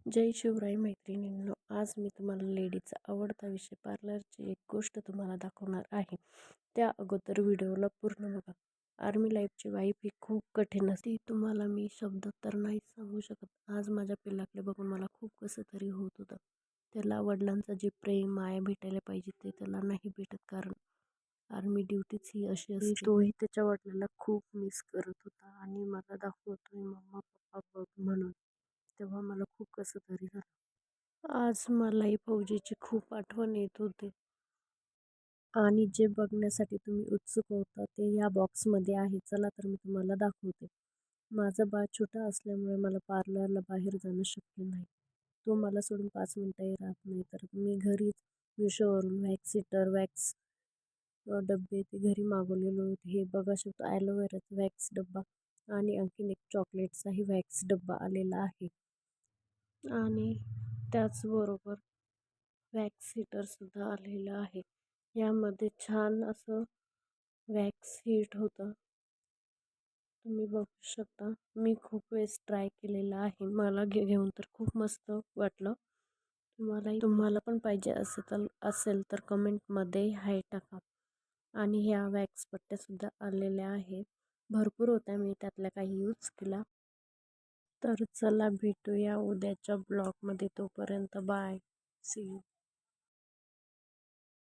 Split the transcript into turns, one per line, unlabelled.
जय शिवराय मैत्रिणींनो, आज मी तुम्हाला लेडीजचा आवडता विषय पार्लरची एक गोष्ट तुम्हाला दाखवणार आहे. त्या अगोदर व्हिडिओला पूर्ण बघा. आर्मी लाईफची वाईफ ही खूप कठीण असते, तुम्हाला मी शब्दात तर नाही सांगू शकत. आज माझ्या पिल्लाकडे बघून मला खूप कसं तरी होत होतं. त्याला वडिलांचं जे प्रेम माया भेटायला पाहिजे ते त्याला नाही भेटत, कारण आर्मी ड्युटीच ही अशी असते. तोही त्याच्या वडिलांना खूप मिस करत होता आणि मला दाखवतोय मम्मा पप्पा बघ म्हणून. तेव्हा मला खूप कसं तरी झालं. आज मलाही फौजीची खूप आठवण येत होती आणि जे बघण्यासाठी तुम्ही उत्सुक होता ते या बॉक्समध्ये आहे. चला तर मी तुम्हाला दाखवते. माझं बाळ छोटं असल्यामुळे मला पार्लरला बाहेर जाणं शक्य नाही. तो मला सोडून 5 मिनिटंही राहत नाही, तर मी घरीच मिशोवरून वॅक्स सीटर वॅक्स डब्बे ते घरी मागवलेले होते. हे बघा शकतो ॲलोवेराचा वॅक्स डब्बा आणि आणखीन एक चॉकलेटचाही वॅक्स डब्बा आलेला आहे आणि त्याचबरोबर वॅक्स हीटरसुद्धा आलेलं आहे. यामध्ये छान असं वॅक्स हीट होतं, तुम्ही बघू शकता. मी खूप वेळेस ट्राय केलेलं आहे. मला घेऊन तर खूप मस्त वाटलं. तुम्हाला पण पाहिजे असेल तर कमेंटमध्ये हाय टाका. आणि ह्या वॅक्स पट्ट्यासुद्धा आलेल्या आहेत. भरपूर होत्या, मी त्यातल्या काही यूज केला. तर चला भेटूया उद्याच्या ब्लॉगमध्ये. तोपर्यंत बाय, सी यू.